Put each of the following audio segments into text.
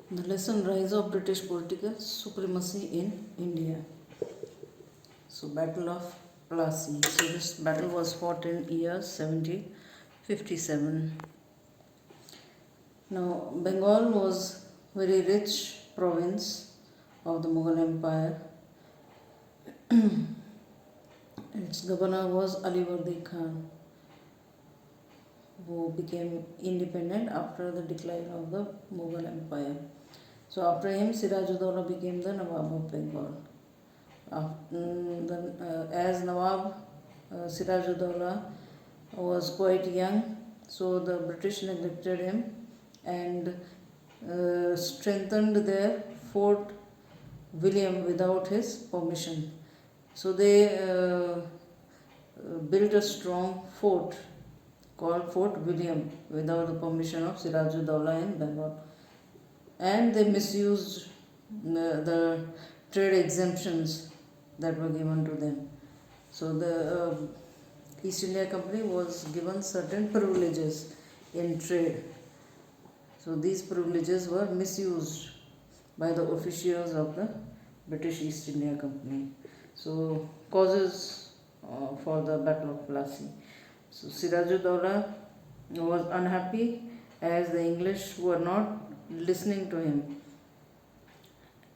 The lesson: Rise of British political supremacy in India. So, Battle of Plassey. So, this battle was fought in year 1757. Now, Bengal was very rich province of the Mughal Empire. Its governor was Alivardi Khan, who became independent after the decline of the Mughal Empire. So after him, Sirajuddaulah became the Nawab of Bengal. As Nawab, Sirajuddaulah was quite young, so the British neglected him and strengthened their Fort William without his permission. So they built a strong fort called Fort William without the permission of Sirajuddaulah in Bengal. And they misused the trade exemptions that were given to them. So the East India Company was given certain privileges in trade. So these privileges were misused by the officials of the British East India Company. So causes for the Battle of Plassey. So Sirajuddaulah was unhappy as the English were not listening to him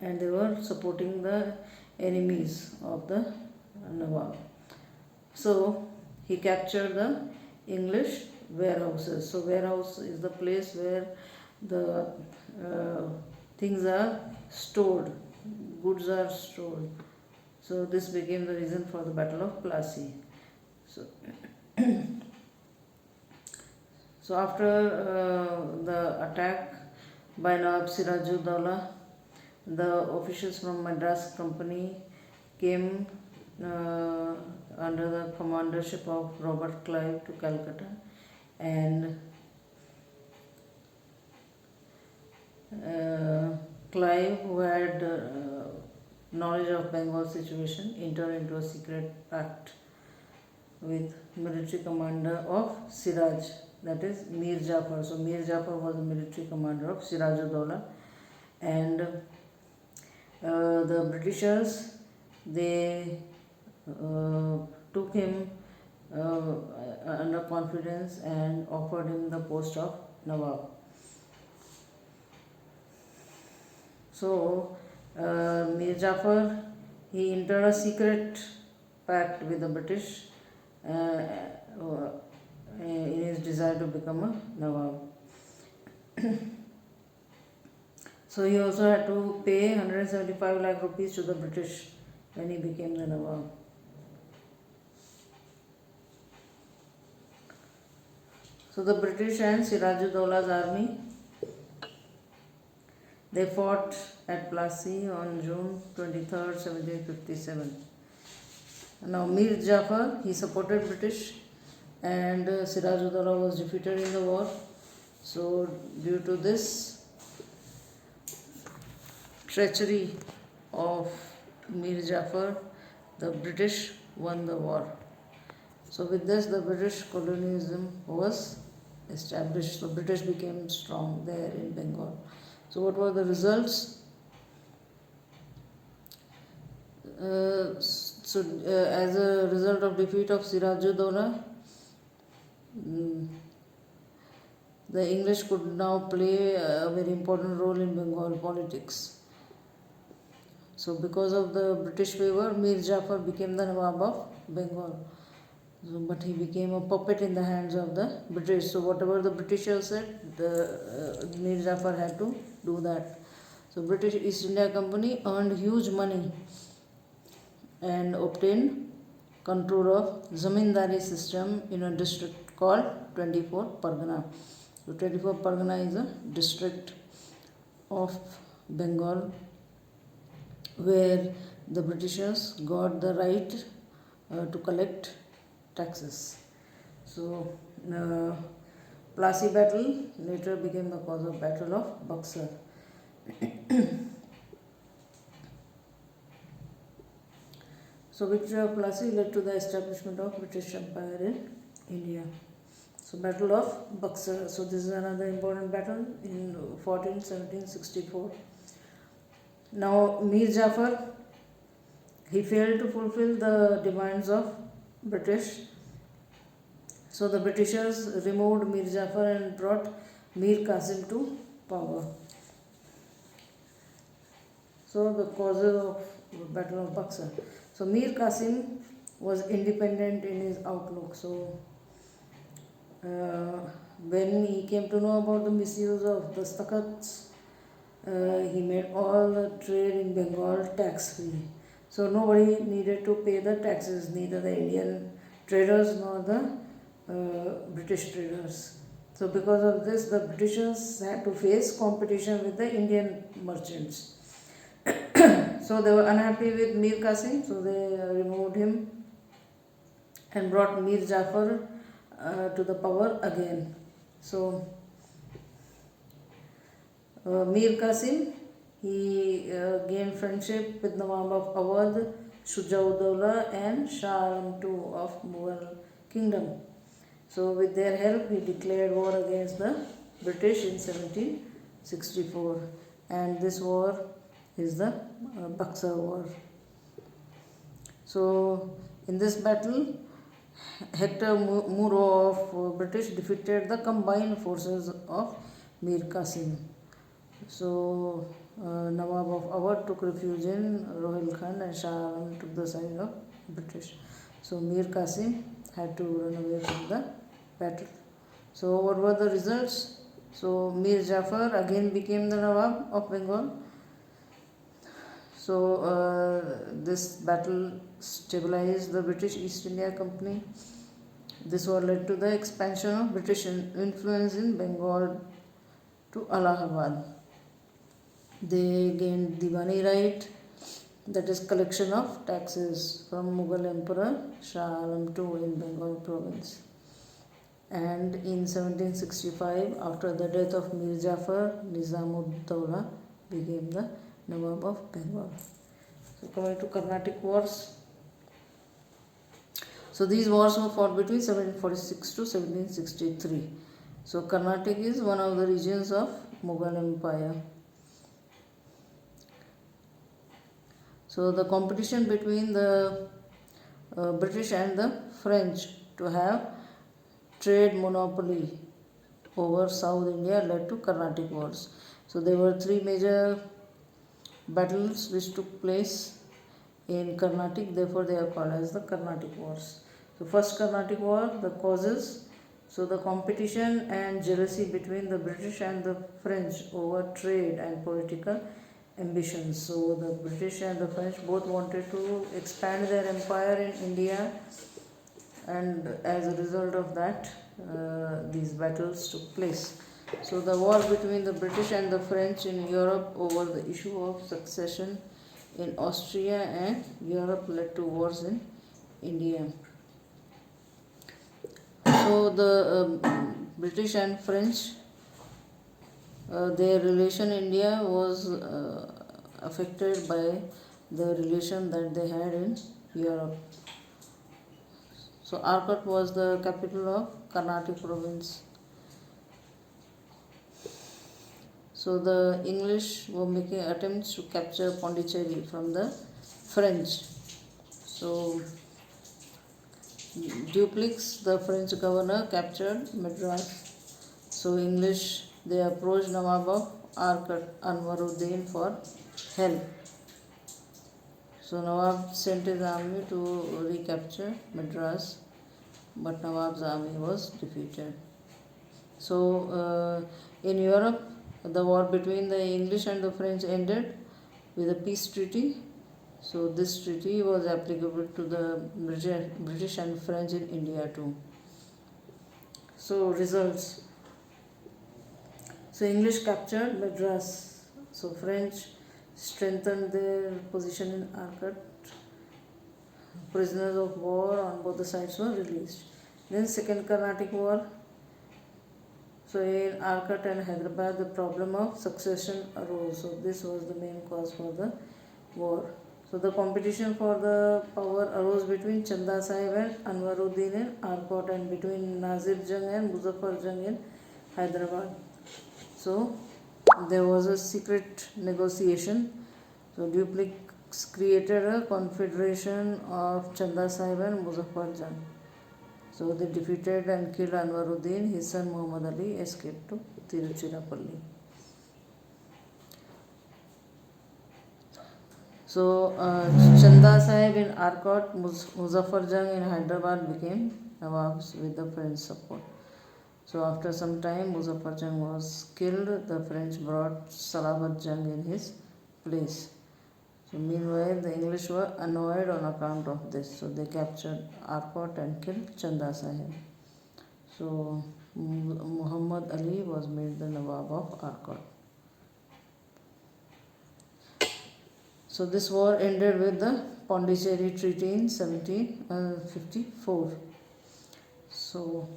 and they were supporting the enemies of the Nawab. So he captured the English warehouses. So warehouse is the place where the things are stored, goods are stored. So this became the reason for the Battle of Plassey. So so after the attack by Nawab Sirajuddaulah, the officials from Madras Company came under the commandership of Robert Clive to Calcutta, and Clive, who had knowledge of Bengal's situation, entered into a secret pact with military commander of Siraj, that is Mir Jafar. So Mir Jafar was the military commander of Sirajuddaulah, and the Britishers, they took him under confidence and offered him the post of Nawab. So Mir Jafar, he entered a secret pact with the British in his desire to become a Nawab. So he also had to pay 175 lakh rupees to the British when he became the Nawab. So the British and Sirajuddaullah's army, they fought at Plassey on June 23rd, 1757. Now Mir Jafar, he supported British, and Sirajuddaulah was defeated in the war. So due to this treachery of Mir Jafar, the British won the war. So with this, the British colonialism was established. So British became strong there in Bengal. So what were the results? As a result of defeat of Sirajuddaulah, the English could now play a very important role in Bengal politics. So because of the British favor, Mir Jafar became the Nawab of Bengal. So, but he became a puppet in the hands of the British. So whatever the Britishers said, Mir Jafar had to do that. So British East India Company earned huge money and obtained control of zamindari system in a district called 24 Pargana. So 24 Pargana is a district of Bengal where the Britishers got the right to collect taxes. So Plassey battle later became the cause of Battle of Buxar. So victory of Plassey led to the establishment of British Empire in India. So Battle of Buxar. So this is another important battle in 1764. Now Mir Jafar, he failed to fulfill the demands of British. So the Britishers removed Mir Jafar and brought Mir Qasim to power. So the causes of Battle of Buxar. So Mir Qasim was independent in his outlook. So when he came to know about the misuse of the Stakats, he made all the trade in Bengal tax free. So nobody needed to pay the taxes, neither the Indian traders nor the British traders. So because of this, the Britishers had to face competition with the Indian merchants. So they were unhappy with Mir Qasim, so they removed him and brought Mir Jafar to the power again. So Mir Qasim, he gained friendship with Nawab of Awadh, Shuja-ud-Dawla and Shah Alam II of Mughal kingdom. So with their help, he declared war against the British in 1764, and this war is the Buxar War. So in this battle, Hector Muro of British defeated the combined forces of Mir Qasim. So Nawab of Awadh took refuge in Rohil Khan and Shah Alam took the side of British. So Mir Qasim had to run away from the battle. So what were the results? So Mir Jafar again became the Nawab of Bengal. So this battle stabilized the British East India Company. This war led to the expansion of British influence in Bengal to Allahabad. They gained Diwani right, that is collection of taxes from Mughal Emperor Shah Alam II in Bengal province. And in 1765, after the death of Mir Jafar, Nizam-ud-Dawla became the Nawab of Bengal. So coming to Carnatic Wars. So these wars were fought between 1746 to 1763. So Carnatic is one of the regions of Mughal Empire. So the competition between the British and the French to have trade monopoly over South India led to Carnatic Wars. So there were three major battles which took place in Carnatic, therefore they are called as the Carnatic Wars. So first Carnatic War, the causes. So the competition and jealousy between the British and the French over trade and political ambitions. So the British and the French both wanted to expand their empire in India, and as a result of that these battles took place. So the war between the British and the French in Europe over the issue of succession in Austria and Europe led to wars in India. So the British and French, their relation in India was affected by the relation that they had in Europe. So Arcot was the capital of Carnatic province. So the English were making attempts to capture Pondicherry from the French. So Dupleix, the French governor, captured Madras. So English, they approached Nawab of Arcot, Anwaruddin, for help. So Nawab sent his army to recapture Madras, but Nawab's army was defeated. So in Europe, the war between the English and the French ended with a peace treaty. So this treaty was applicable to the British and French in India too. So results. So English captured Madras. So French strengthened their position in Arcot. Prisoners of war on both the sides were released. Then Second Carnatic War. So in Arcot and Hyderabad, the problem of succession arose. So this was the main cause for the war. So the competition for the power arose between Chanda Sahib and Anwaruddin in Arcot and between Nazir Jung and Muzaffar Jung in Hyderabad. So there was a secret negotiation. So Dupleix created a confederation of Chanda Sahib and Muzaffar Jung. So they defeated and killed Anwaruddin. His son Muhammad Ali escaped to Tiruchirappalli. So Chanda Sahib in Arcot, Muzaffar Jung in Hyderabad became Nawabs with the French support. So after some time Muzaffar Jung was killed. The French brought Salabat Jung in his place. So meanwhile the English were annoyed on account of this. So they captured Arcot and killed Chanda Sahib. So Muhammad Ali was made the Nawab of Arcot. So this war ended with the Pondicherry Treaty in 1754. So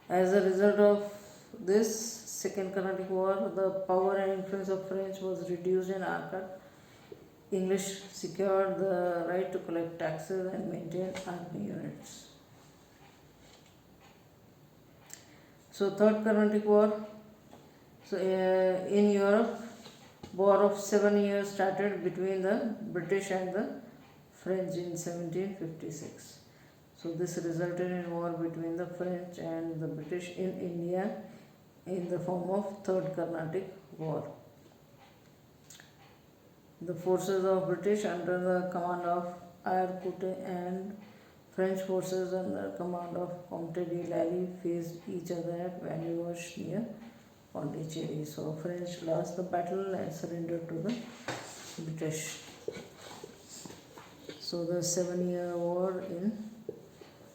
as a result of this Second Carnatic War, the power and influence of French was reduced in Arcot. English secured the right to collect taxes and maintain army units. So Third Carnatic War. So in Europe, War of 7 years started between the British and the French in 1756. So this resulted in war between the French and the British in India in the form of Third Carnatic War. The forces of British under the command of Ayr Coutte and French forces under command of Comte de Lally faced each other at Vannewash near Pondicherry. So French lost the battle and surrendered to the British. So the 7-year war in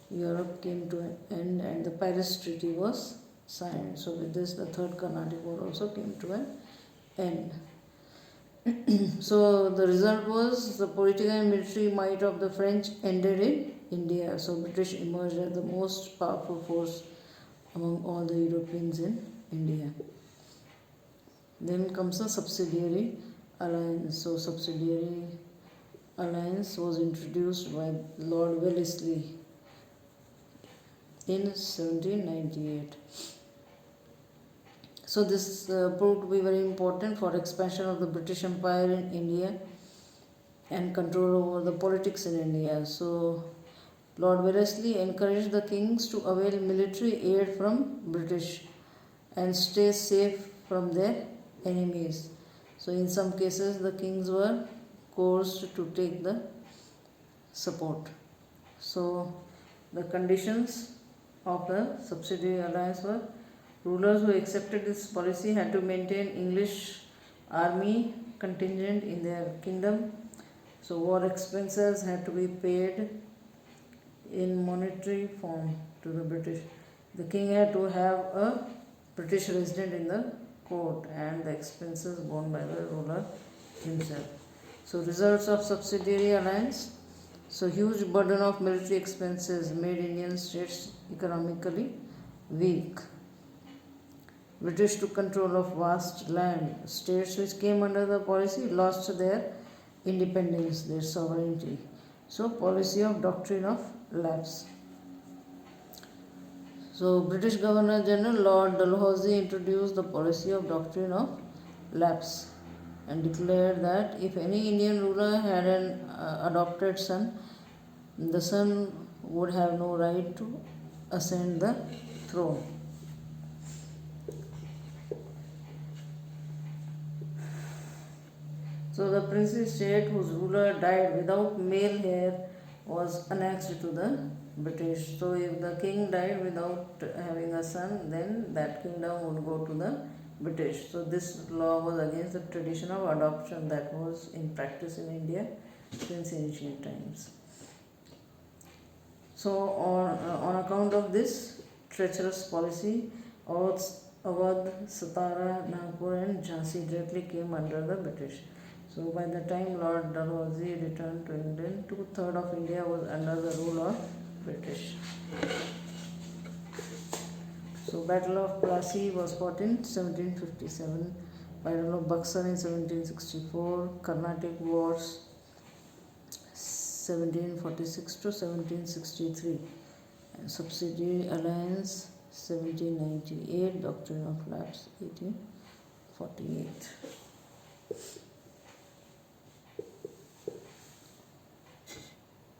Europe came to an end and the Paris Treaty was signed. So with this the Third Carnatic War also came to an end. So the result was the political and military might of the French ended in India. So British emerged as the most powerful force among all the Europeans in India. Then comes the subsidiary alliance. So subsidiary alliance was introduced by Lord Wellesley in 1798. So this proved to be very important for expansion of the British Empire in India and control over the politics in India. So Lord Wellesley encouraged the kings to avail military aid from British and stay safe from their enemies. So in some cases the kings were coerced to take the support. So the conditions of the subsidiary alliance were rulers who accepted this policy had to maintain English army contingent in their kingdom. So war expenses had to be paid in monetary form to the British. The king had to have a British resident in the court and the expenses borne by the ruler himself. So results of subsidiary alliance. So huge burden of military expenses made Indian states economically weak. British took control of vast land. States which came under the policy lost their independence, their sovereignty. So policy of doctrine of lapse. So British Governor General Lord Dalhousie introduced the policy of doctrine of lapse and declared that if any Indian ruler had an adopted son, the son would have no right to ascend the throne. So the princely state whose ruler died without male heir was annexed to the British. So if the king died without having a son, then that kingdom would go to the British. So this law was against the tradition of adoption that was in practice in India since ancient times. So on account of this treacherous policy, Awadh, Satara, Nagpur and Jhansi directly came under the British. So by the time Lord Dalhousie returned to England, 2/3 of India was under the rule of British. So Battle of Plassey was fought in 1757. I don't know, Buxar in 1764, Carnatic Wars 1746 to 1763, and Subsidiary Alliance 1798, Doctrine of Lapse 18